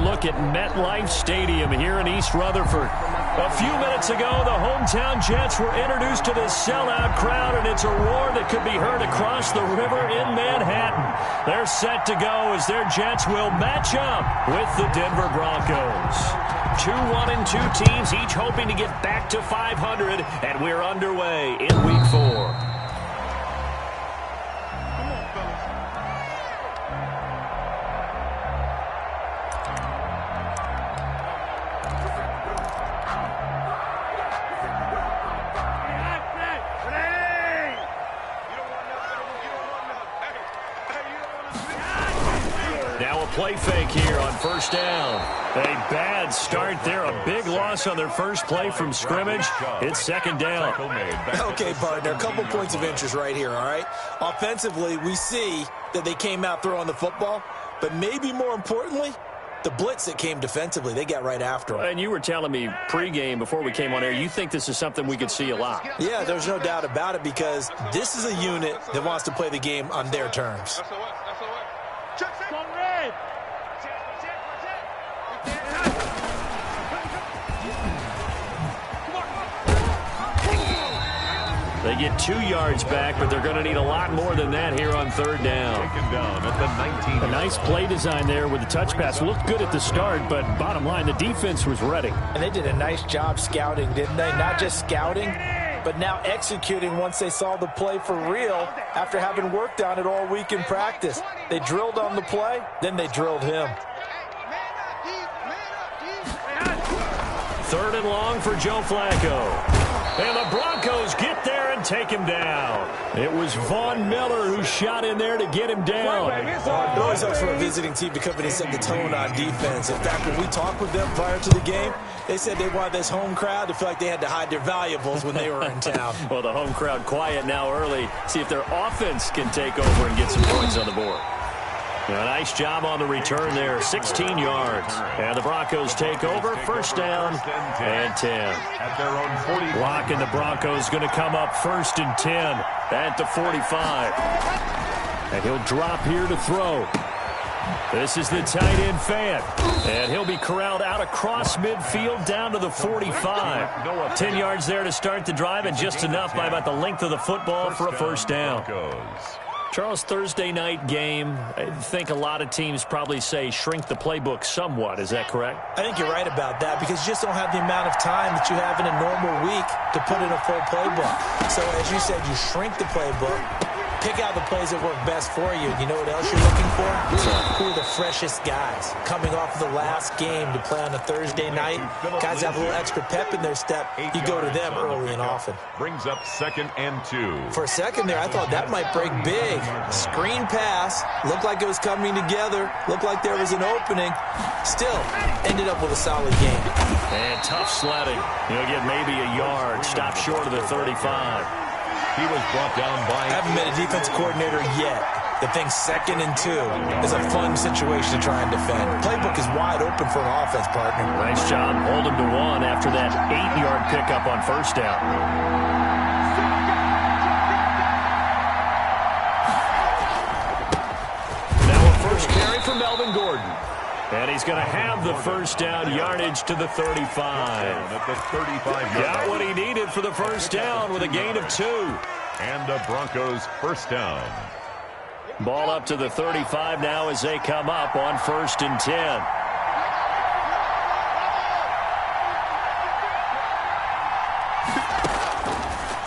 look at MetLife Stadium here in East Rutherford. A few minutes ago, the hometown Jets were introduced to this sellout crowd, and it's a roar that could be heard across the river in Manhattan. They're set to go as their Jets will match up with the Denver Broncos. 2-1-2 teams, each hoping to get back to 500, and we're underway in Week 4. Now a play fake here on first down. A bad start there. A big loss on their first play from scrimmage. It's second down. Okay, partner, a couple points of interest right here, all right? Offensively, we see that they came out throwing the football, but maybe more importantly, the blitz that came defensively, they got right after them. And you were telling me pregame before we came on air, you think this is something we could see a lot. Yeah, there's no doubt about it because this is a unit that wants to play the game on their terms. They get 2 yards back, but they're going to need a lot more than that here on third down. Taken down at the 19. A nice play design there with the touch pass. Looked good at the start, but bottom line, the defense was ready. And they did a nice job scouting, didn't they? Not just scouting, but now executing once they saw the play for real after having worked on it all week in practice. They drilled on the play, then they drilled him. Third and long for Joe Flacco. And the Broncos get there and take him down. It was Von Miller who shot in there to get him down. It always helps for a visiting team to come in and set the tone on defense. In fact, when we talked with them prior to the game, they said they wanted this home crowd to feel like they had to hide their valuables when they were in town. Well, the home crowd quiet now early. See if their offense can take over and get some points on the board. A nice job on the return there, 16 yards. And the Broncos take over, first down and 10. At their own 40. Block, and the Broncos going to come up first and 10 at the 45. And he'll drop here to throw. This is the tight end fan. And he'll be corralled out across midfield down to the 45. 10 yards there to start the drive, and just enough by about the length of the football for a first down. Charles, Thursday night game, I think a lot of teams probably say shrink the playbook somewhat. Is that correct? I think you're right about that because you just don't have the amount of time that you have in a normal week to put in a full playbook. So as you said, you shrink the playbook, pick out the plays that work best for you. You know what else you're looking for? Who are the freshest guys coming off of the last game to play on a Thursday night? Guys have a little extra pep in their step. You go to them early and often. Brings up second and 2. For a second there, I thought that might break big. Screen pass. Looked like it was coming together. Looked like there was an opening. Still, ended up with a solid game. And tough sledding. He'll get maybe a yard. Stop short of the 35. He was brought down by... I haven't been a defensive coordinator yet. The thing second and 2 is a fun situation to try and defend. Playbook is wide open for an offense, partner. Nice job. Hold him to 1 after that 8-yard pickup on first down. Now a first carry for Melvin Gordon. And he's going to have the first down yardage to the 35. At the 35-yard Got what he needed for the first down with a gain of 2. And the Broncos first down. Ball up to the 35 now as they come up on first and 10.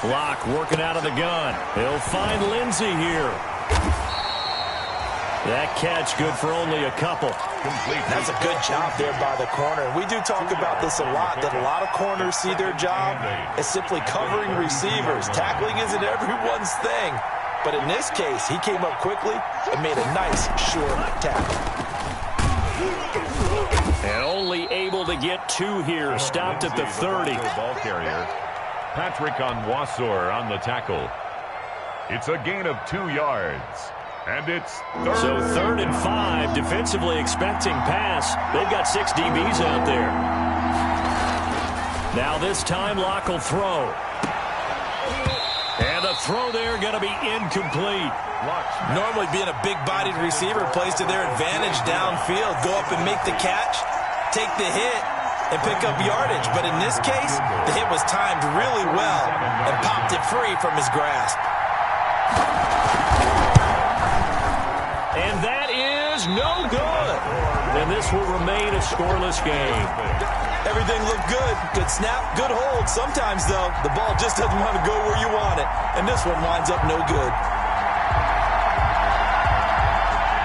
Block working out of the gun. He'll find Lindsey here. That catch good for only a couple. Complete. That's a good job there by the corner. We do talk about this a lot, that a lot of corners see their job as simply covering receivers. Tackling isn't everyone's thing. But in this case, he came up quickly and made a nice, short tackle. And only able to get 2 here. Stopped at the 30. Ball carrier. Patrick Onwuasor on the tackle. It's a gain of 2 yards. And it's third. So 3rd and 5, defensively expecting pass. They've got 6 DBs out there. Now this time Locke will throw. And the throw there going to be incomplete. Normally being a big-bodied receiver plays to their advantage downfield. Go up and make the catch. take the hit and pick up yardage. But in this case, the hit was timed really well and popped it free from his grasp. And that is no good. And this will remain a scoreless game. Everything looked good. Good snap, good hold. Sometimes, though, the ball just doesn't want to go where you want it. And this one winds up no good.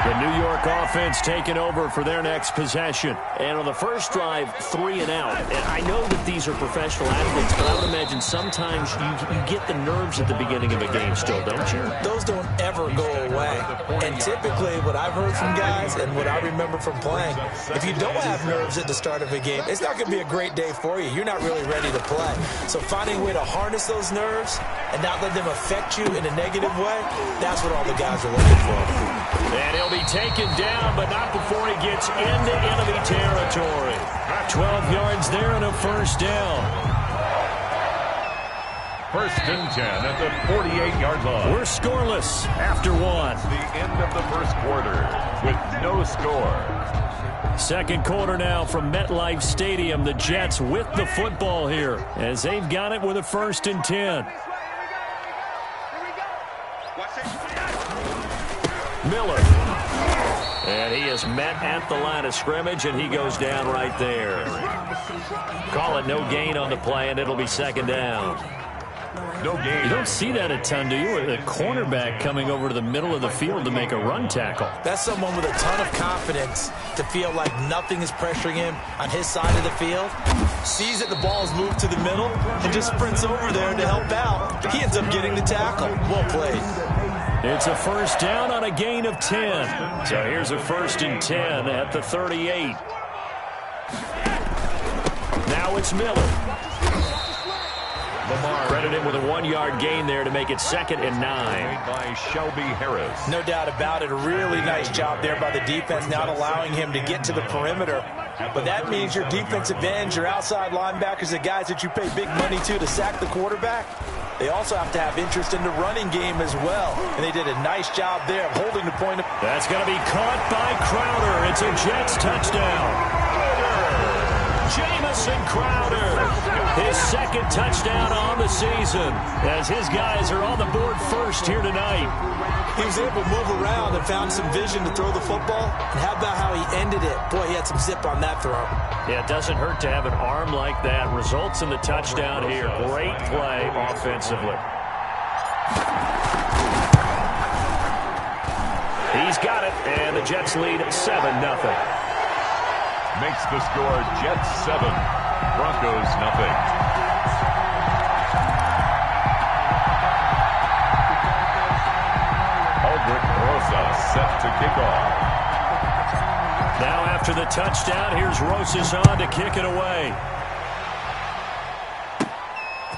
The New York offense taking over for their next possession. And on the first drive, 3 and out. And I know that these are professional athletes, but I would imagine sometimes you get the nerves at the beginning of a game still, don't you? Those don't ever go away. And typically, what I've heard from guys and what I remember from playing, if you don't have nerves at the start of a game, it's not going to be a great day for you. You're not really ready to play. So finding a way to harness those nerves and not let them affect you in a negative way, that's what all the guys are looking for. And he'll be taken down, but not before he gets into enemy territory. 12 yards there and a first down. First and 10 at the 48-yard line. We're scoreless after one. The end of the first quarter with no score. Second quarter now from MetLife Stadium. The Jets with the football here as they've got it with a first and 10. Miller. And he is met at the line of scrimmage, and he goes down right there. Call it no gain on the play, and it'll be second down. No gain. You don't see that a ton, do you? A cornerback coming over to the middle of the field to make a run tackle. That's someone with a ton of confidence to feel like nothing is pressuring him on his side of the field. Sees that the ball's moved to the middle and just sprints over there to help out. He ends up getting the tackle. Well played. It's a first down on a gain of 10. So here's a first and 10 at the 38. Now it's Miller. Lamar credited with a 1-yard gain there to make it second and 9. Made by Shelby Harris. No doubt about it. A really nice job there by the defense, not allowing him to get to the perimeter. But that means your defensive ends, your outside linebackers, the guys that you pay big money to sack the quarterback, they also have to have interest in the running game as well. And they did a nice job there of holding the point. That's going to be caught by Crowder. It's a Jets touchdown. Jamison Crowder, his second touchdown on the season, as his guys are on the board first here tonight. He was able to move around and found some vision to throw the football. And how about how he ended it? Boy, he had some zip on that throw. Yeah, it doesn't hurt to have an arm like that. Results in the touchdown here. Great play offensively. He's got it, and the Jets lead 7-0. Makes the score Jets 7, Broncos nothing. Aldrich Rosa set to kick off. Now after the touchdown, here's Rosas on to kick it away.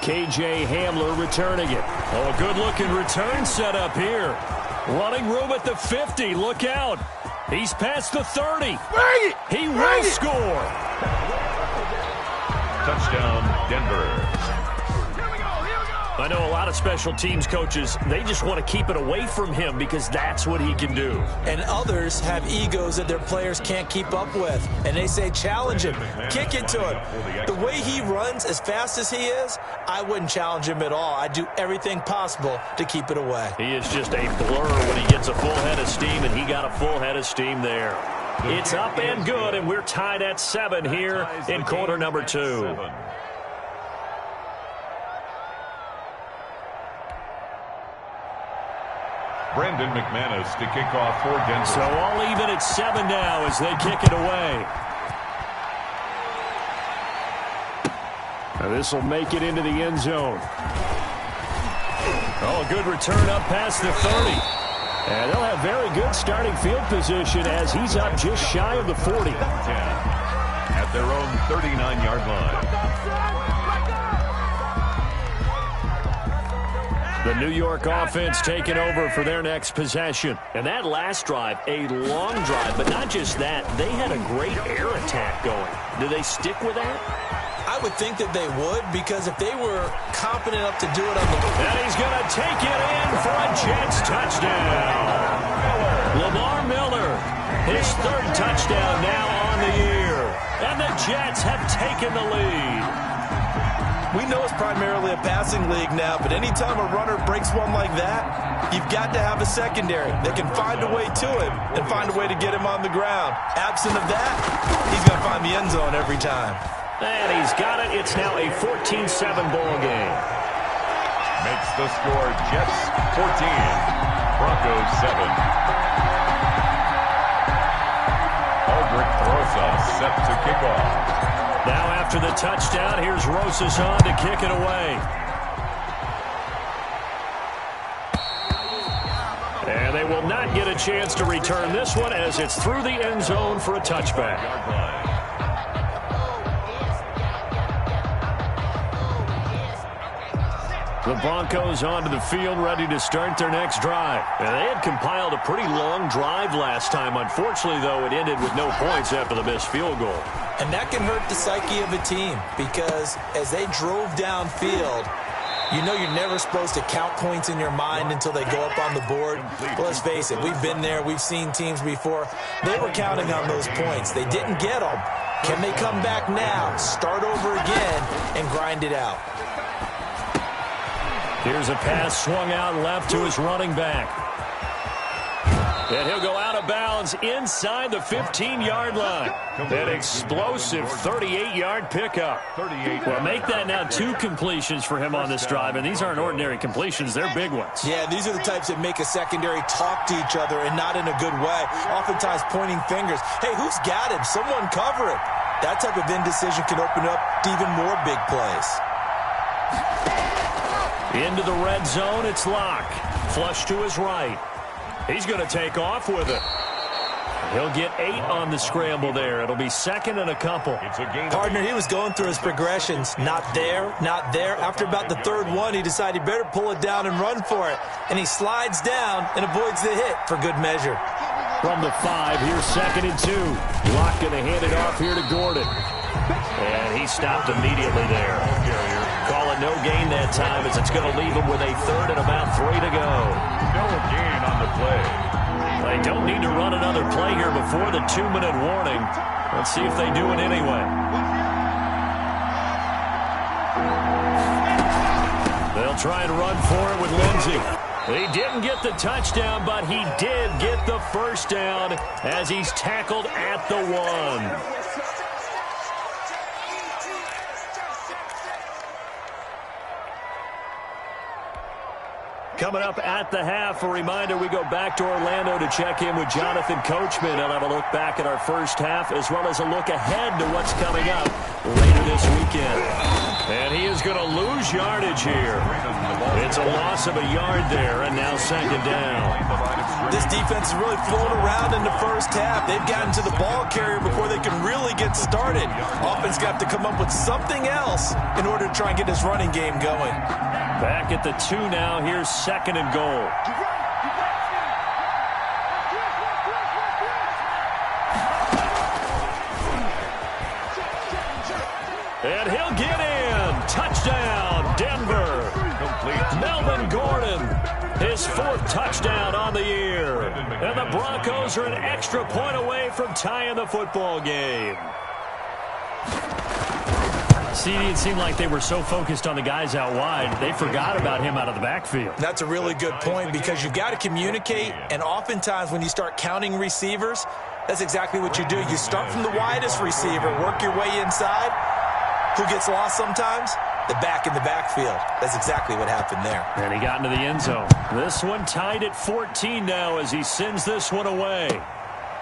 KJ Hamler returning it. Oh, a good-looking return set up here. Running room at the 50. Look out. He's past the 30. He will score. Touchdown, Denver. I know a lot of special teams coaches, they just want to keep it away from him because that's what he can do. And others have egos that their players can't keep up with. And they say, challenge him, kick it to him. The way he runs as fast as he is, I wouldn't challenge him at all. I'd do everything possible to keep it away. He is just a blur when he gets a full head of steam, and he got a full head of steam there. It's up and good, and we're tied at 7 here in quarter number 2. Brandon McManus to kick off for Denver. So all even at 7 now as they kick it away. Now this will make it into the end zone. Oh, a good return up past the 30. And they'll have very good starting field position as he's up just shy of the 40. 10 at their own 39-yard line. The New York offense taking over for their next possession. And that last drive, a long drive, but not just that. They had a great air attack going. Do they stick with that? I would think that they would, because if they were confident enough to do it on the... And he's going to take it in for a Jets touchdown. Lamar Miller, his third touchdown now on the year. And the Jets have taken the lead. We know it's primarily a passing league now, but anytime a runner breaks one like that, you've got to have a secondary that can find a way to him and find a way to get him on the ground. Absent of that, he's going to find the end zone every time. And he's got it. It's now a 14-7 ball game. Makes the score Jets 14, Broncos 7. Aldrich Rosa set to kick off. Now after the touchdown, here's Rosas on to kick it away. And they will not get a chance to return this one as it's through the end zone for a touchback. The Broncos onto the field, ready to start their next drive. And they had compiled a pretty long drive last time. Unfortunately, though, it ended with no points after the missed field goal. And that can hurt the psyche of a team because as they drove downfield, you know you're never supposed to count points in your mind until they go up on the board. But let's face it, we've been there. We've seen teams before. They were counting on those points. They didn't get them. Can they come back now, start over again, and grind it out? Here's a pass swung out left to his running back. And he'll go out of bounds inside the 15-yard line. An explosive 38-yard pickup. Well, make that now 2 completions for him on this drive, and these aren't ordinary completions. They're big ones. Yeah, these are the types that make a secondary talk to each other and not in a good way. Oftentimes pointing fingers. Hey, who's got him? Someone cover it. That type of indecision can open up to even more big plays. Into the red zone, it's Locke. Flush to his right. He's going to take off with it. He'll get 8 on the scramble there. It'll be second and a couple. Partner, he was going through his progressions. Not there, not there. After about the third one, he decided he better pull it down and run for it. And he slides down and avoids the hit for good measure. From the 5, here's second and 2. Locke going to hand it off here to Gordon. And he stopped immediately there. Call it no gain that time as it's going to leave him with a third and about 3 to go. No gain on the play. They don't need to run another play here before the 2-minute warning. Let's see if they do it anyway. They'll try and run for it with Lindsey. He didn't get the touchdown, but he did get the first down as he's tackled at the 1. Coming up at the half, a reminder, we go back to Orlando to check in with Jonathan Coachman. I'll have a look back at our first half as well as a look ahead to what's coming up later this weekend. And he is going to lose yardage here. It's a loss of a yard there, and now second down. This defense is really flown around in the first half. They've gotten to the ball carrier before they can really get started. Offense got to come up with something else in order to try and get this running game going. Back at the 2 now. Here's second and goal. And he'll get in. Touchdown, Denver. Melvin Gordon, his 4th touchdown on the year. And the Broncos are an extra point away from tying the football game. CD, it seemed like they were so focused on the guys out wide, they forgot about him out of the backfield. That's a really good point because you've got to communicate, and oftentimes when you start counting receivers, that's exactly what you do. You start from the widest receiver, work your way inside. Who gets lost sometimes? The back in the backfield. That's exactly what happened there. And he got into the end zone. This one tied at 14 now as he sends this one away.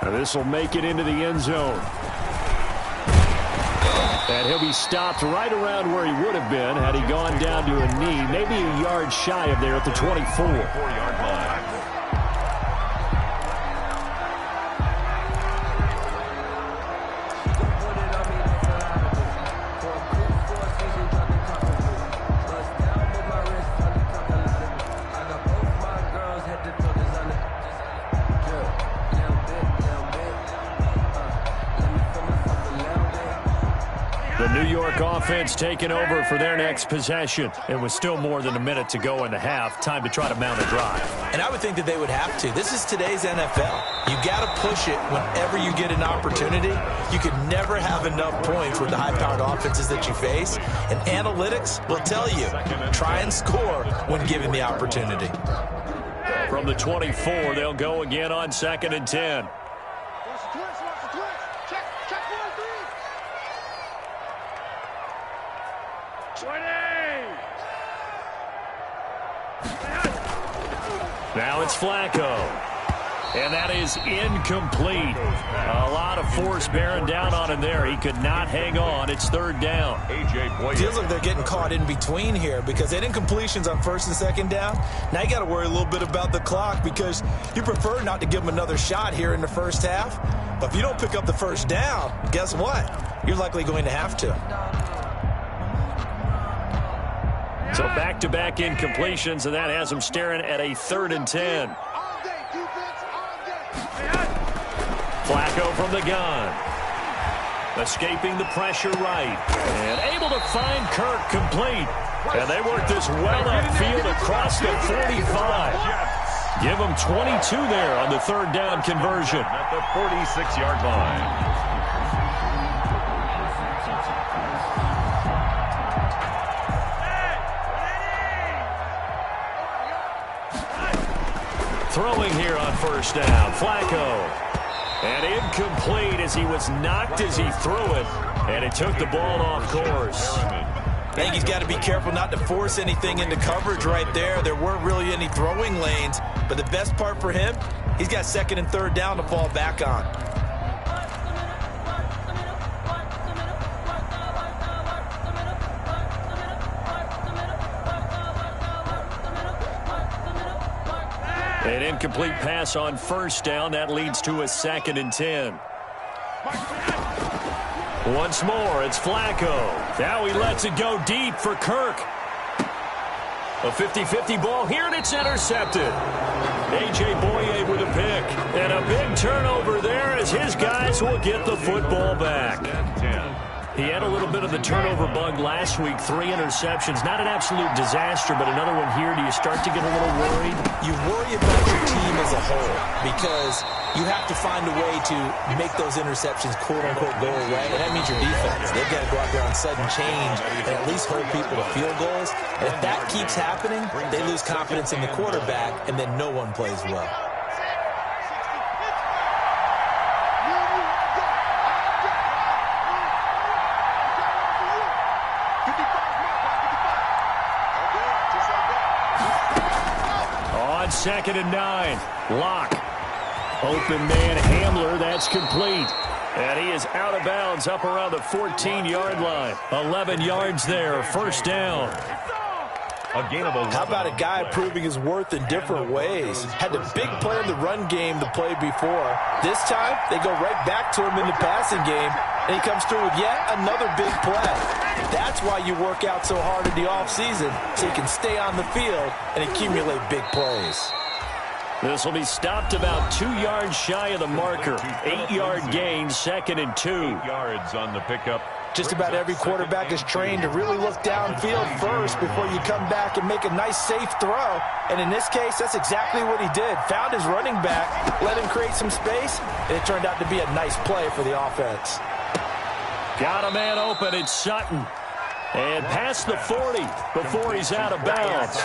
Now this will make it into the end zone. And he'll be stopped right around where he would have been had he gone down to a knee, maybe a yard shy of there at the 24-yard line. The New York offense taking over for their next possession. It was still more than a minute to go in the half. Time to try to mount a drive. And I would think that they would have to. This is today's NFL. You got to push it whenever you get an opportunity. You can never have enough points with the high-powered offenses that you face. And analytics will tell you, try and score when given the opportunity. From the 24, they'll go again on 2nd and 10. Now it's Flacco. And that is incomplete. A lot of force bearing down on him there. He could not hang on. It's 3rd down. Feels like they're getting caught in between here because they did incompletions on 1st and 2nd down. Now you got to worry a little bit about the clock because you prefer not to give them another shot here in the first half. But if you don't pick up the first down, guess what? You're likely going to have to. So back-to-back incompletions, and that has them staring at a 3rd and 10. Flacco from the gun. Escaping the pressure right. And able to find Kirk complete. And they work this well upfield across the 45. Give them 22 there on the 3rd down conversion. At the 46-yard line. Throwing here on 1st down. Flacco. And incomplete as he was knocked as he threw it. And it took the ball off course. I think he's got to be careful not to force anything into coverage right there. There weren't really any throwing lanes. But the best part for him, he's got 2nd and 3rd down to fall back on. An incomplete pass on 1st down. That leads to a 2nd and 10. Once more, it's Flacco. Now he lets it go deep for Kirk. A 50-50 ball here, and it's intercepted. A.J. Boye with a pick. And a big turnover there as his guys will get the football back. He had a little bit of the turnover bug last week. 3 interceptions. Not an absolute disaster, but another one here. Do you start to get a little worried? You worry about your team as a whole because you have to find a way to make those interceptions quote-unquote go away, and that means your defense. They've got to go out there on sudden change and at least hold people to field goals. And if that keeps happening, they lose confidence in the quarterback, and then no one plays well. On 2nd and 9, Locke. Open man Hamler, that's complete. And he is out of bounds up around the 14-yard line. 11 yards there, 1st down. A gain of 11. How about a guy proving his worth in different ways? Had the big play in the run game the play before. This time, they go right back to him in the passing game, and he comes through with yet another big play. That's why you work out so hard in the offseason, so you can stay on the field and accumulate big plays. This will be stopped about 2 yards shy of the marker. 8-yard gain, 2nd and 2. 8 yards on the pickup. Just about every quarterback is trained to really look downfield first before you come back and make a nice, safe throw. And in this case, that's exactly what he did. Found his running back, let him create some space, and it turned out to be a nice play for the offense. Got a man open, it's Sutton. And past the 40 before he's out of bounds.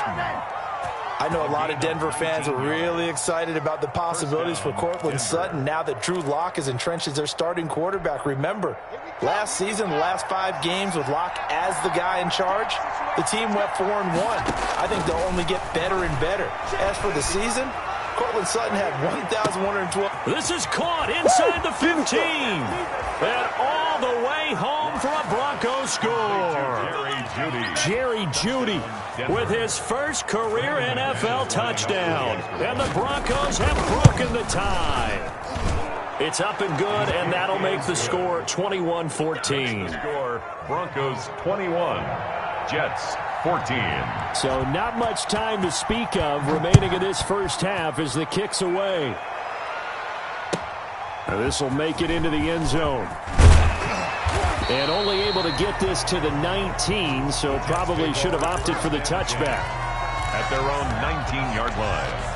I know a lot of Denver fans are really excited about the possibilities for Courtland Sutton now that Drew Lock is entrenched as their starting quarterback. Remember, last season, the last 5 games with Lock as the guy in charge, the team went 4-1. I think they'll only get better and better. As for the season, Courtland Sutton had 1,112. This is caught inside the 15. And all the way home for a Broncos score. Jerry Jeudy with his first career NFL touchdown. And the Broncos have broken the tie. It's up and good, and that'll make the score 21-14. Score, Broncos 21, Jets 14. So not much time to speak of remaining in this first half as the kick's away. This will make it into the end zone. And only able to get this to the 19, so probably should have opted for the touchback. At their own 19-yard line.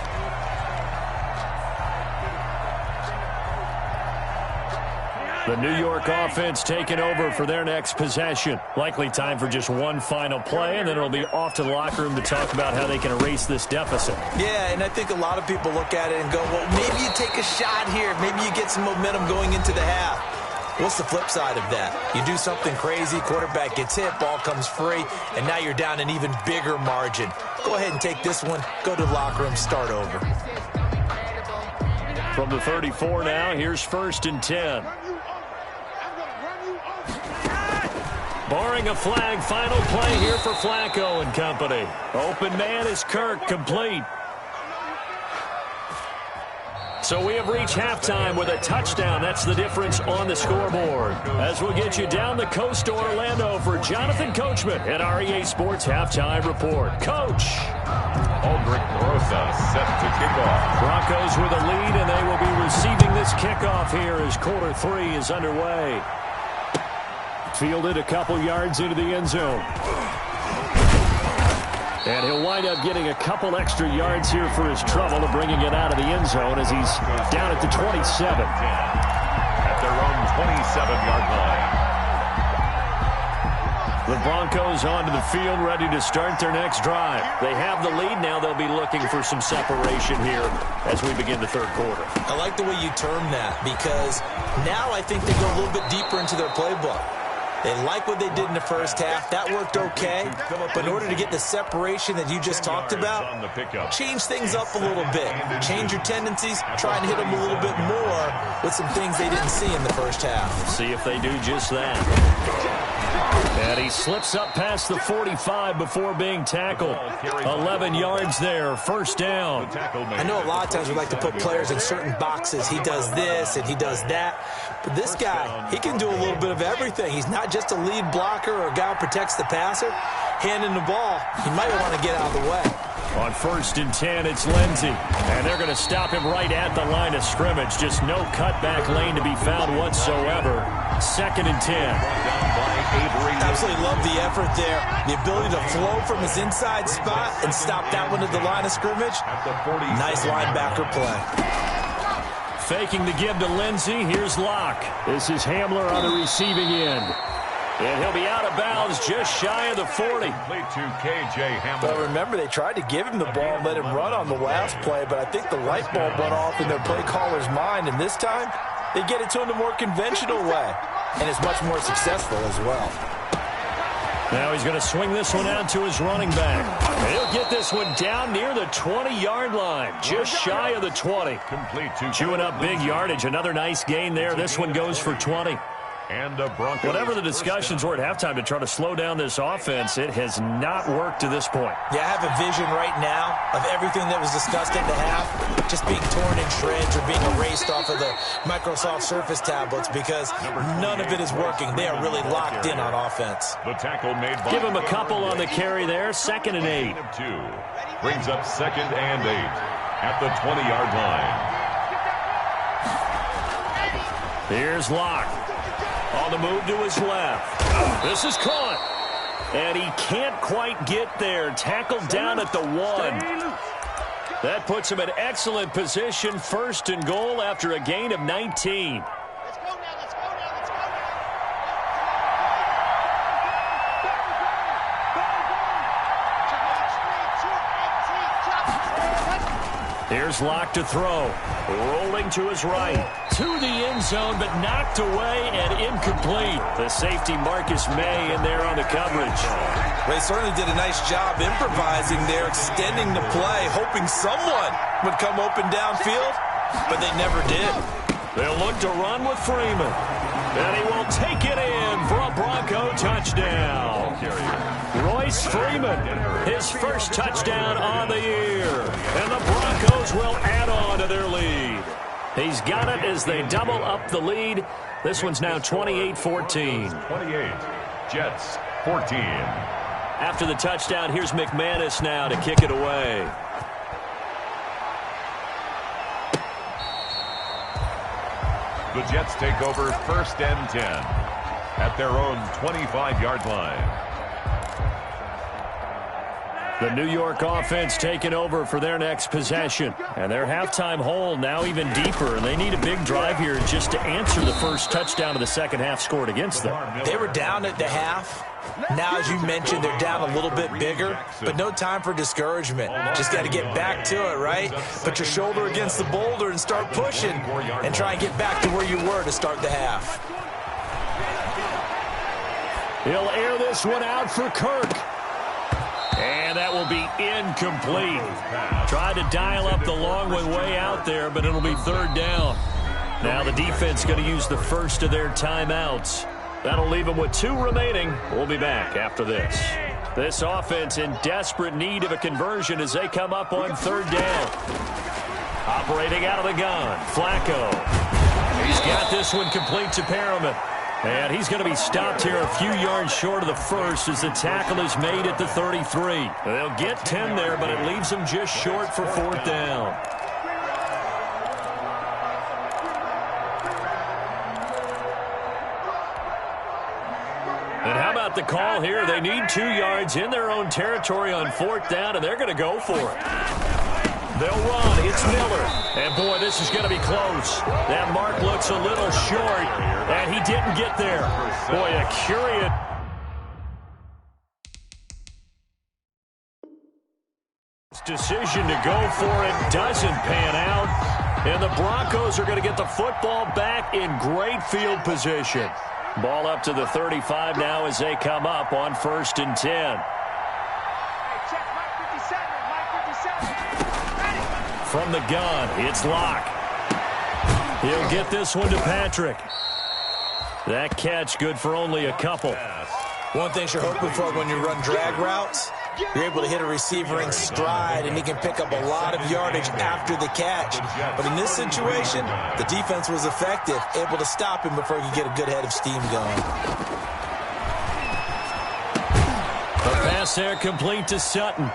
The New York offense taking over for their next possession. Likely time for just one final play, and then it'll be off to the locker room to talk about how they can erase this deficit. Yeah, and I think a lot of people look at it and go, well, maybe you take a shot here. Maybe you get some momentum going into the half. What's the flip side of that? You do something crazy, quarterback gets hit, ball comes free, and now you're down an even bigger margin. Go ahead and take this one, go to the locker room, start over. From the 34 now, here's 1st and 10. Barring a flag, final play here for Flacco and company. Open man is Kirk, complete. So we have reached halftime with a touchdown. That's the difference on the scoreboard. As we'll get you down the coast to Orlando for Jonathan Coachman at our EA Sports Halftime Report. Coach. Aldrich Rosa set to kick off. Broncos with a lead, and they will be receiving this kickoff here as quarter 3 is underway. Fielded a couple yards into the end zone. And he'll wind up getting a couple extra yards here for his trouble to bringing it out of the end zone as he's down at the 27. At their own 27-yard line. The Broncos onto the field, ready to start their next drive. They have the lead. Now they'll be looking for some separation here as we begin the third quarter. I like the way you term that because now I think they go a little bit deeper into their playbook. They like what they did in the first half. That worked okay. But in order to get the separation that you just talked about, change things up a little bit. Change your tendencies. Try and hit them a little bit more with some things they didn't see in the first half. See if they do just that. And he slips up past the 45 before being tackled. 11 yards there, 1st down. I know a lot of times we like to put players in certain boxes. He does this and he does that. But this guy, he can do a little bit of everything. He's not just a lead blocker or a guy who protects the passer. Handing the ball, he might want to get out of the way. On 1st and 10, it's Lindsey. And they're going to stop him right at the line of scrimmage. Just no cutback lane to be found whatsoever. 2nd and 10. Absolutely love the effort there. The ability to flow from his inside spot and stop that one at the line of scrimmage. Nice linebacker play. Faking the give to Lindsey. Here's Locke. This is Hamler on the receiving end. And he'll be out of bounds just shy of the 40. Well, remember, they tried to give him the ball and let him run on the last play, but I think the light bulb went off in their play caller's mind, and this time they get it to him the more conventional way, and it's much more successful as well. Now he's going to swing this one out to his running back. He'll get this one down near the 20-yard line, just shy of the 20. Chewing up big yardage. Another nice gain there. This one goes for 20. And the Broncos. Whatever the discussions were at halftime to try to slow down this offense, it has not worked to this point. Yeah, I have a vision right now of everything that was discussed at the half just being torn in shreds or being erased off of the Microsoft Surface tablets because none of it is working. They are really locked in on offense. The tackle made by Give him a couple on the carry there. 2nd and 8. Brings up 2nd and 8 at the 20-yard line. Here's Locke. On the move to his left. This is caught. And he can't quite get there. Tackled down at the 1. That puts him in excellent position. 1st and goal after a gain of 19. Here's Locke to throw. Rolling to his right. To the end zone, but knocked away and incomplete. The safety Marcus May in there on the coverage. They certainly did a nice job improvising there, extending the play, hoping someone would come open downfield, but they never did. They'll look to run with Freeman. And he will take it in for a Bronco touchdown. Royce Freeman, his first touchdown on the year. And the Broncos will add on to their lead. He's got it as they double up the lead. This one's now 28-14. 28, Jets 14. After the touchdown, here's McManus now to kick it away. The Jets take over 1st and 10. at their own 25-yard line. The New York offense taking over for their next possession. And their halftime hole now even deeper. And they need a big drive here just to answer the first touchdown of the second half scored against them. They were down at the half. Now, as you mentioned, they're down a little bit bigger, but no time for discouragement. Just got to get back to it, right? Put your shoulder against the boulder and start pushing and try and get back to where you were to start the half. He'll air this one out for Kirk. And that will be incomplete. Tried to dial up the long one way out there, but it'll be third down. Now the defense going to use the first of their timeouts. That'll leave them with 2 remaining. We'll be back after this. This offense in desperate need of a conversion as they come up on third down. Operating out of the gun, Flacco. He's got this one complete to Perriman. And he's going to be stopped here a few yards short of the first as the tackle is made at the 33. They'll get 10 there, but it leaves them just short for fourth down. And how about the call here? They need 2 yards in their own territory on fourth down, and they're going to go for it. They'll run. It's Miller. And, boy, this is going to be close. That mark looks a little short, and he didn't get there. Boy, a curious decision to go for it doesn't pan out. And the Broncos are going to get the football back in great field position. Ball up to the 35 now as they come up on 1st and 10. From the gun, it's Locke. He'll get this one to Patrick. That catch good for only a couple. One thing you're hoping for when you run drag routes, you're able to hit a receiver in stride, and he can pick up a lot of yardage after the catch. But in this situation, the defense was effective, able to stop him before he could get a good head of steam going. The pass there complete to Sutton.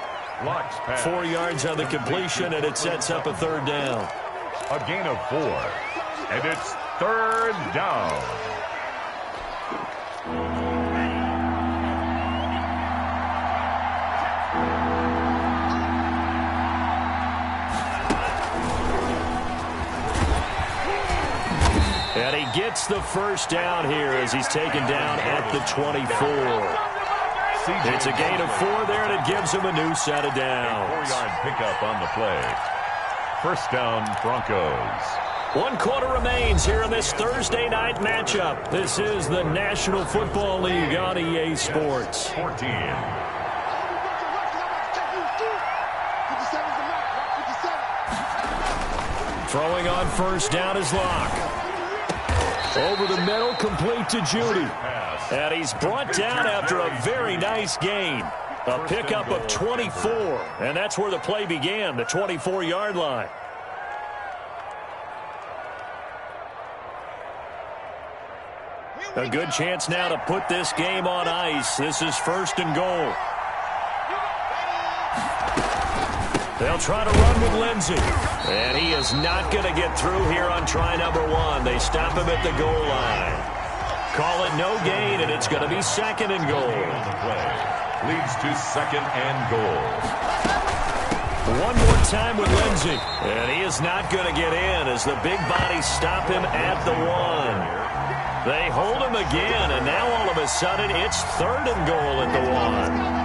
4 yards on the completion, and it sets up a third down. A gain of 4, and it's third down. And he gets the first down here as he's taken down at the 24. It's a gain of 4 there, and it gives him a new set of downs. 4-yard pickup on the play. First down, Broncos. 1 quarter remains here in this Thursday night matchup. This is the National Football League on EA Sports. 14. Throwing on first down is Locke. Over the middle, complete to Judy. And he's brought down after a very nice gain. A pickup of 24. And that's where the play began, the 24-yard line. A good chance now to put this game on ice. This is 1st and goal. They'll try to run with Lindsey. And he is not going to get through here on try number 1. They stop him at the goal line. Call it no gain, and it's going to be 2nd and goal. Leads to 2nd and goal. One more time with Lindsey. And he is not going to get in as the big bodies stop him at the 1. They hold him again, and now all of a sudden it's 3rd and goal at the 1.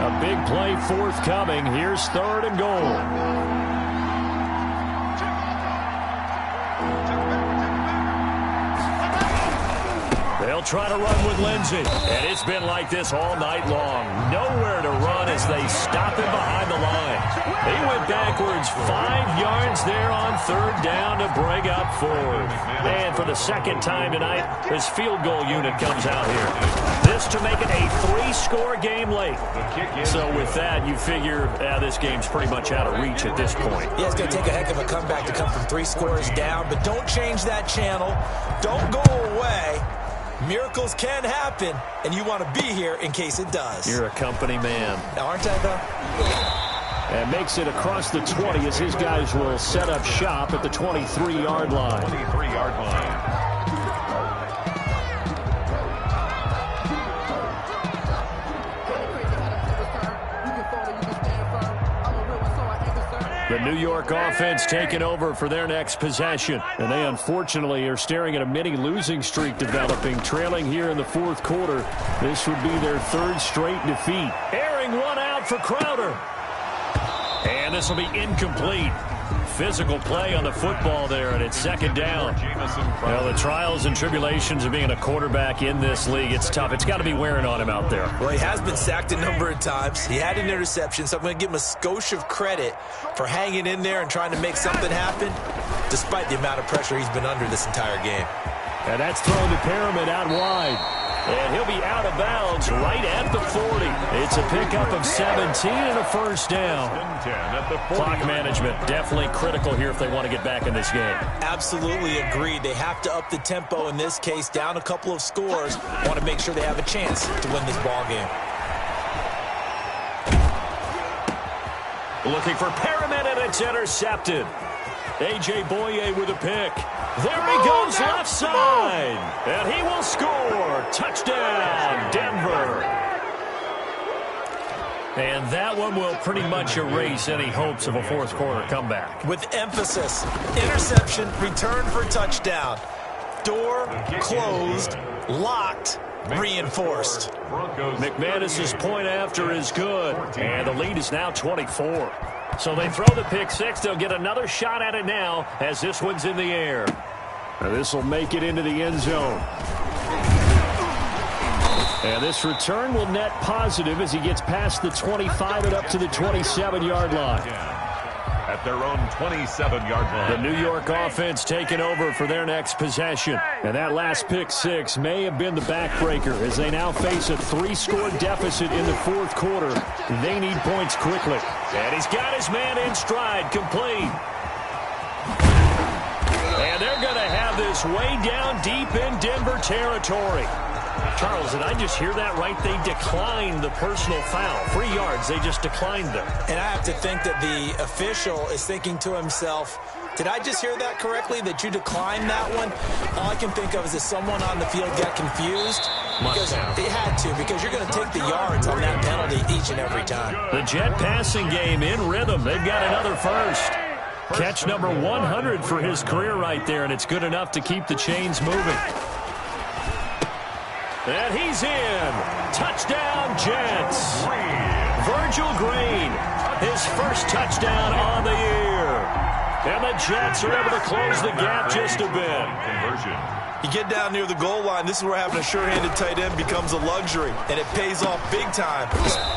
A big play forthcoming. Here's 3rd and goal. They'll try to run with Lindsey. And it's been like this all night long. Nowhere to run as they stop him behind the line. He went backwards 5 yards there on 3rd down to bring up 4th. And for the 2nd time tonight, his field goal unit comes out here. This to make it a 3-score game late. So with that, you figure this game's pretty much out of reach at this point. Yeah, it's going to take a heck of a comeback to come from 3 scores down. But don't change that channel. Don't go away. Miracles can happen, and you want to be here in case it does. You're a company man. Aren't I, though? And makes it across the 20 as his guys will set up shop at the 23-yard line. 23-yard line. The New York offense taking over for their next possession. And they unfortunately are staring at a mini losing streak developing, trailing here in the fourth quarter. This would be their third straight defeat. Airing one out for Crowder. And this will be incomplete. Physical play on the football there, and it's second down. Well, the trials and tribulations of being a quarterback in this league, it's tough. It's got to be wearing on him out there. Well, he has been sacked a number of times. He had an interception, so I'm going to give him a skosh of credit for hanging in there and trying to make something happen, despite the amount of pressure he's been under this entire game. And that's throwing the pyramid out wide. And he'll be out of bounds right at the 40. It's a pickup of 17 and a first down. Clock management definitely critical here if they want to get back in this game. Absolutely agreed. They have to up the tempo in this case, down a couple of scores. Want to make sure they have a chance to win this ball game. Looking for Pyramid, and it's intercepted. A.J. Boye with a pick. There he goes left side. And he will score. Touchdown, Denver. And that one will pretty much erase any hopes of a fourth quarter comeback. With emphasis, interception, return for touchdown. Door closed, locked, reinforced. McManus's point after is good. And the lead is now 24. So they throw the pick six. They'll get another shot at it now as this one's in the air. Now this will make it into the end zone. And this return will net positive as he gets past the 25 and up to the 27-yard line. At their own 27-yard line. The New York offense taking over for their next possession. And that last pick six may have been the backbreaker as they now face a 3-score deficit in the fourth quarter. They need points quickly. And he's got his man in stride, complete. And they're going to have this way down deep in Denver territory. Charles, did I just hear that right? They declined the personal foul. 3 yards, they just declined them. And I have to think that the official is thinking to himself, did I just hear that correctly, that you declined that one? All I can think of is that someone on the field got confused. Because they had to, because you're going to take the yards on that penalty each and every time. The Jet passing game in rhythm. They've got another first. Catch number 100 for his career right there, and it's good enough to keep the chains moving. And he's in. Touchdown, Jets. Virgil Green, his first touchdown on the year. And the Jets are able to close the gap just a bit. Conversion. You get down near the goal line, this is where having a sure-handed tight end becomes a luxury, and it pays off big time.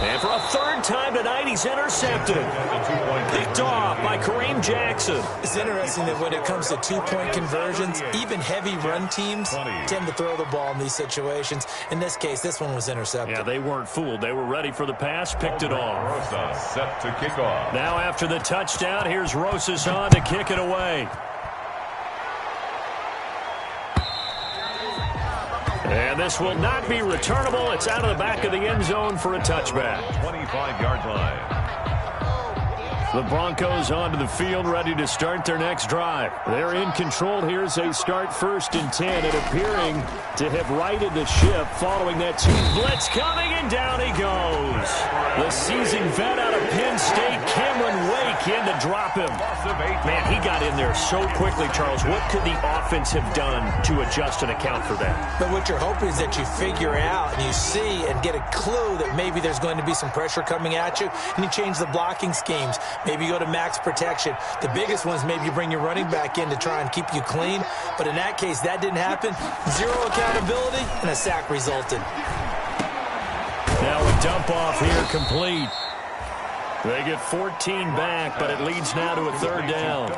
And for a third time tonight, he's intercepted. Picked off by Kareem Jackson. It's interesting that when it comes to two-point conversions, even heavy run teams tend to throw the ball in these situations. In this case, this one was intercepted. Yeah, they weren't fooled. They were ready for the pass, picked it off. Rosa set to kick off. Now after the touchdown, here's Rosas on to kick it away. And this will not be returnable. It's out of the back of the end zone for a touchback. 25-yard line. The Broncos onto the field, ready to start their next drive. They're in control here as they start 1st and 10, and appearing to have righted the ship following that team blitz coming, and down he goes. The seasoned vet out of Penn State, Cameron Wake, in to drop him. Man, he got in there so quickly, Charles. What could the offense have done to adjust and account for that? But what you're hoping is that you figure out and you see and get a clue that maybe there's going to be some pressure coming at you, and you change the blocking schemes. Maybe you go to max protection. The biggest one is maybe you bring your running back in to try and keep you clean. But in that case, that didn't happen. Zero accountability, and a sack resulted. Now a dump off here complete. They get 14 back, but it leads now to a 3rd down.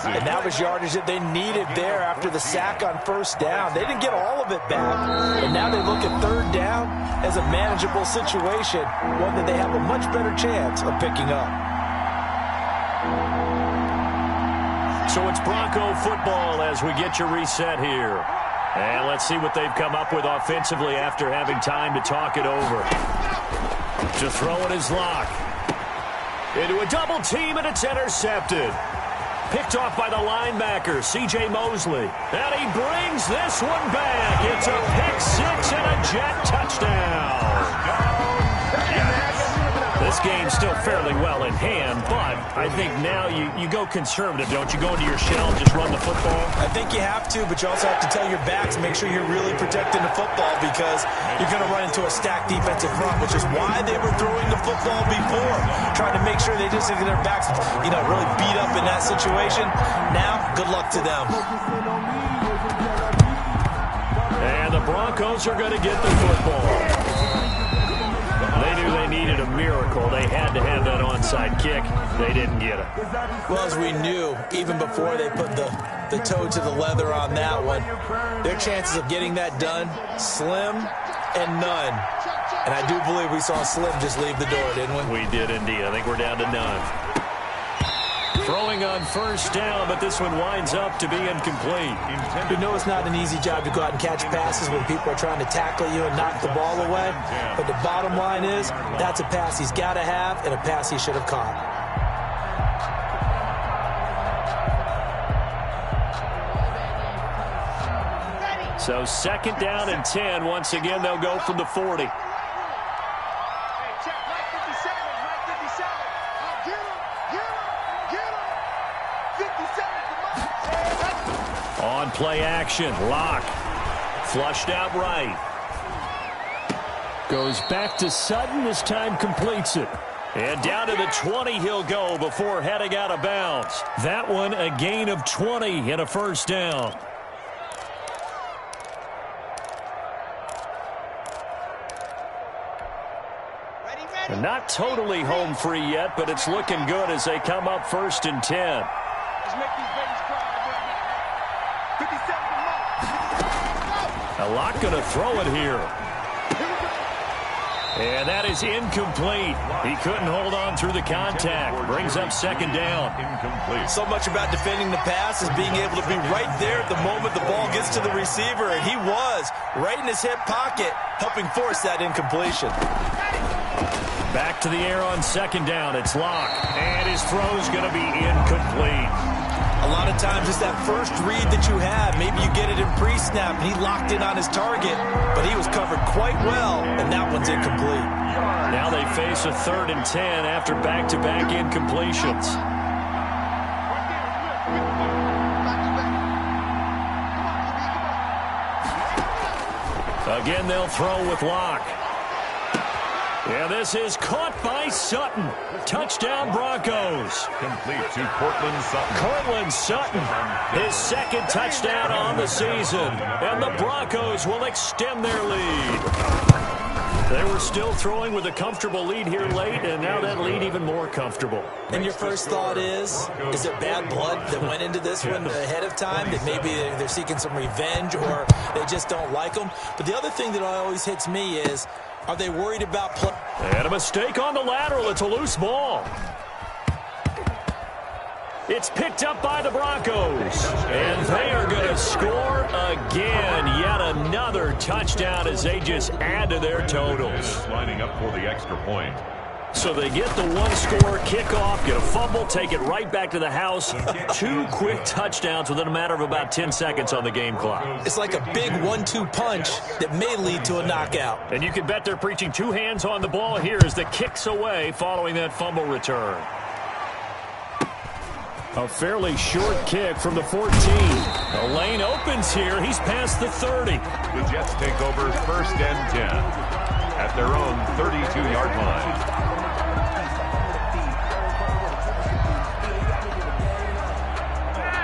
And that was yardage that they needed there after the sack on 1st down. They didn't get all of it back, and now they look at 3rd down as a manageable situation, one that they have a much better chance of picking up. So it's Bronco football as we get you reset here. And let's see what they've come up with offensively after having time to talk it over. To throw it is Locke. Into a double team, and it's intercepted. Picked off by the linebacker, C.J. Mosley. And he brings this one back. It's a pick six and a Jet touchdown. This this game still fairly well in hand, but I think now you go conservative, don't you? Go into your shell and just run the football? I think you have to, but you also have to tell your backs, make sure you're really protecting the football because you're going to run into a stacked defensive front, which is why they were throwing the football before, trying to make sure they just get their backs, really beat up in that situation. Now, good luck to them. And the Broncos are going to get the football. They knew they needed a miracle. They had to have that onside kick. They didn't get it. Well, as we knew, even before they put the toe to the leather on that one, their chances of getting that done, slim and none. And I do believe we saw Slim just leave the door, didn't we? We did indeed. I think we're down to none. Throwing on first down, but this one winds up to be incomplete. You know it's not an easy job to go out and catch passes when people are trying to tackle you and knock the ball away. But the bottom line is, that's a pass he's got to have and a pass he should have caught. So second down and 10. Once again, they'll go from the 40. On play action, Locke. Flushed out right. Goes back to Sutton. This time completes it. And down to the 20 he'll go before heading out of bounds. That one a gain of 20 and a first down. And not totally home free yet, but it's looking good as they come up first and 10. Locke going to throw it here. And that is incomplete. He couldn't hold on through the contact. Brings up second down. Incomplete. So much about defending the pass is being able to be right there at the moment the ball gets to the receiver. And he was right in his hip pocket, helping force that incompletion. Back to the air on second down. It's Locke. And his throw's going to be incomplete. A lot of times it's that first read that you have. Maybe you get it in pre-snap, and he locked in on his target, but he was covered quite well, and that one's incomplete. Now they face a 3rd and 10 after back-to-back incompletions. Again, they'll throw with Locke. Yeah, this is caught by Sutton. Touchdown, Broncos. Complete to Cortland Sutton. Cortland Sutton, his second touchdown on the season. And the Broncos will extend their lead. They were still throwing with a comfortable lead here late, and now that lead even more comfortable. And your first thought is it bad blood that went into this one ahead of time, that maybe they're seeking some revenge or they just don't like them? But the other thing that always hits me is, are they worried about play? And a mistake on the lateral. It's a loose ball. It's picked up by the Broncos. And they are going to score again. Yet another touchdown as they just add to their totals. Lining up for the extra point. So they get the one-score kickoff, get a fumble, take it right back to the house. 2 quick touchdowns within a matter of about 10 seconds on the game clock. It's like a big 1-2 punch that may lead to a knockout. And you can bet they're preaching 2 hands on the ball here as the kick's away following that fumble return. A fairly short kick from the 14. The lane opens here. He's past the 30. The Jets take over 1st and 10 at their own 32-yard line.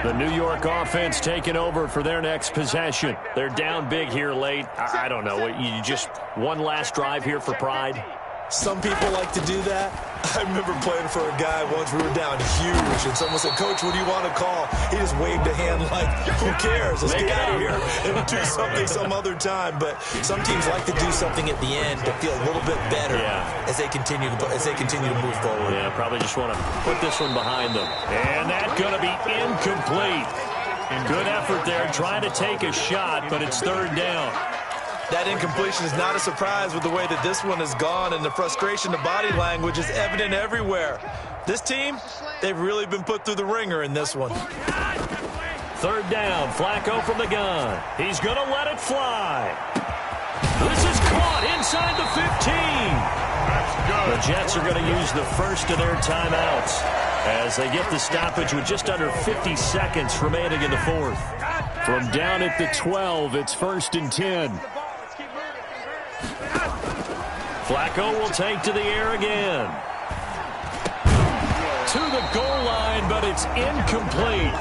The New York offense taking over for their next possession. They're down big here late. I don't know. You just one last drive here for pride? Some people like to do that. I remember playing for a guy once. We were down huge, and someone said, "Coach, what do you want to call?" He just waved a hand like, "Who cares? Let's get out of here and do something some other time." But some teams like to do something at the end to feel a little bit better as they continue to move forward. Yeah, probably just want to put this one behind them. And that's going to be incomplete. Good effort there, trying to take a shot, but it's 3rd down. That incompletion is not a surprise with the way that this one has gone, and the frustration, the body language is evident everywhere. This team, they've really been put through the ringer in this one. 3rd down, Flacco from the gun. He's going to let it fly. This is caught inside the 15. That's good. The Jets are going to use the first of their timeouts as they get the stoppage with just under 50 seconds remaining in the fourth. From down at the 12, it's 1st and 10. Flacco will take to the air again. To the goal line, but it's incomplete.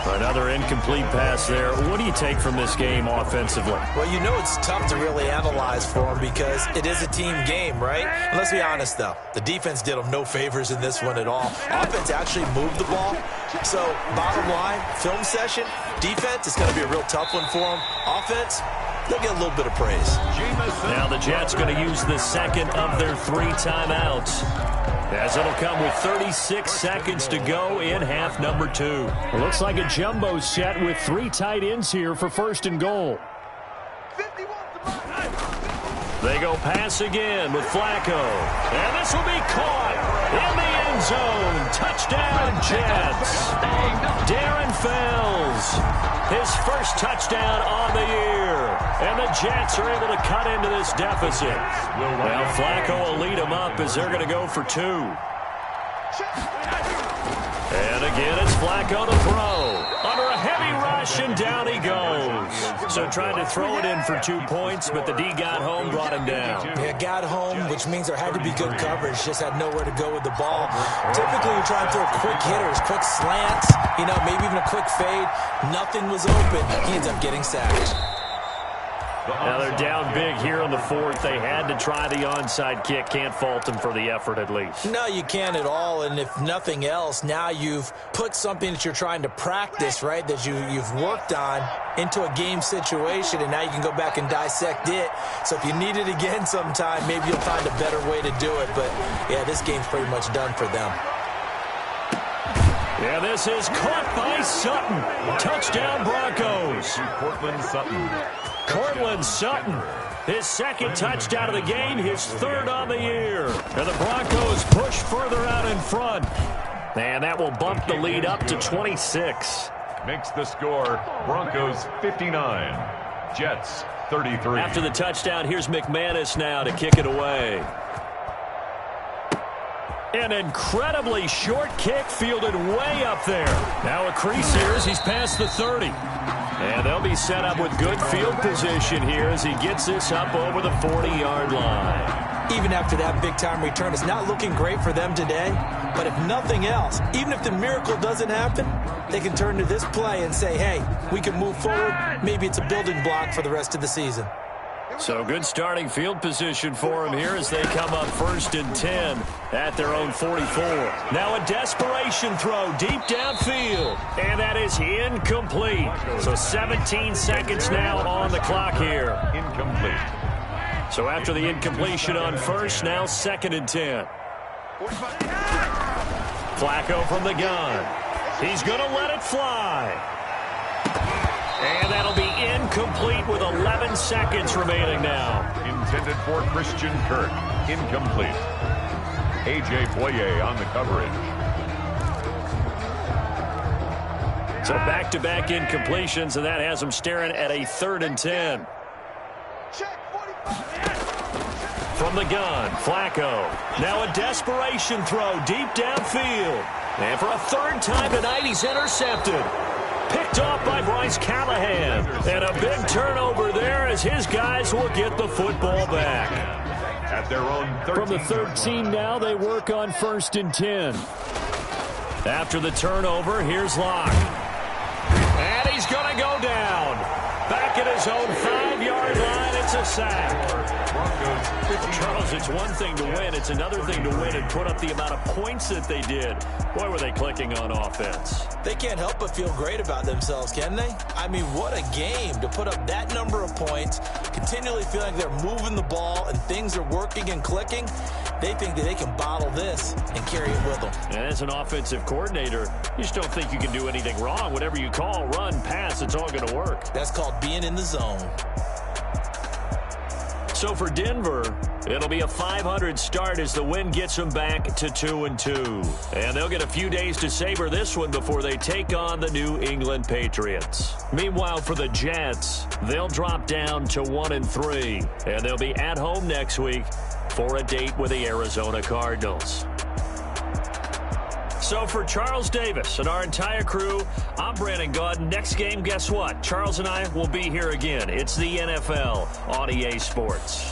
Another incomplete pass there. What do you take from this game offensively? Well, you know it's tough to really analyze for them because it is a team game, right? And let's be honest, though. The defense did them no favors in this one at all. Offense actually moved the ball. So, bottom line, film session, defense is going to be a real tough one for them. Offense, they'll get a little bit of praise. Now the Jets going to use the second of their 3 timeouts, as it'll come with 36 seconds to go in half number 2. It looks like a jumbo set with 3 tight ends here for 1st and goal. They go pass again with Flacco. And this will be caught in the end zone. Touchdown, Jets. Darren Fells, his first touchdown on the year. And the Jets are able to cut into this deficit. Well, Flacco will lead them up as they're going to go for 2. And again, it's Flacco to throw. Under a heavy rush, and down he goes. So tried to throw it in for 2 points, but the D got home, brought him down. Yeah, got home, which means there had to be good coverage. Just had nowhere to go with the ball. Typically, you try and throw quick hitters, quick slants, maybe even a quick fade. Nothing was open. He ends up getting sacked. Now they're down big here in the 4th. They had to try the onside kick. Can't fault them for the effort at least. No, you can't at all. And if nothing else, now you've put something that you're trying to practice, right, that you've worked on into a game situation, and now you can go back and dissect it. So if you need it again sometime, maybe you'll find a better way to do it. But, yeah, this game's pretty much done for them. Yeah, this is caught by Sutton. Touchdown, Broncos. Cortland Sutton, his 2nd touchdown of the game, his 3rd on the year. And the Broncos push further out in front. And that will bump the lead up to 26. Makes the score Broncos 59, Jets 33. After the touchdown, here's McManus now to kick it away. An incredibly short kick fielded way up there. Now a crease here as he's past the 30. And they'll be set up with good field position here as he gets this up over the 40-yard line. Even after that big-time return, it's not looking great for them today. But if nothing else, even if the miracle doesn't happen, they can turn to this play and say, hey, we can move forward. Maybe it's a building block for the rest of the season. So good starting field position for them here as they come up 1st and 10 at their own 44. Now a desperation throw deep downfield, and that is incomplete. So 17 seconds now on the clock here. Incomplete. So after the incompletion on 1st, now 2nd and 10. Flacco from the gun. He's going to let it fly. And that'll be incomplete with 11 seconds remaining now. Intended for Christian Kirk. Incomplete. A.J. Boye on the coverage. So back-to-back incompletions, and that has him staring at a 3rd and 10. From the gun, Flacco. Now a desperation throw deep downfield. And for a 3rd time tonight, he's intercepted. Picked off by Bryce Callahan. And a big turnover there as his guys will get the football back. At their own 13. From the 13 now, they work on 1st and 10. After the turnover, here's Locke. And he's going to go down. Back at his own 5-yard line, it's a sack. Charles, it's one thing to win. It's another thing to win and put up the amount of points that they did. Boy, were they clicking on offense. They can't help but feel great about themselves, can they? I mean, what a game to put up that number of points, continually feeling like they're moving the ball and things are working and clicking. They think that they can bottle this and carry it with them. And as an offensive coordinator, you just don't think you can do anything wrong. Whatever you call, run, pass, it's all going to work. That's called being in the zone. So for Denver, it'll be a 500 start as the win gets them back to 2-2. And they'll get a few days to savor this one before they take on the New England Patriots. Meanwhile, for the Jets, they'll drop down to 1-3. And they'll be at home next week for a date with the Arizona Cardinals. So for Charles Davis and our entire crew, I'm Brandon Gaud. Next game, guess what? Charles and I will be here again. It's the NFL on EA Sports.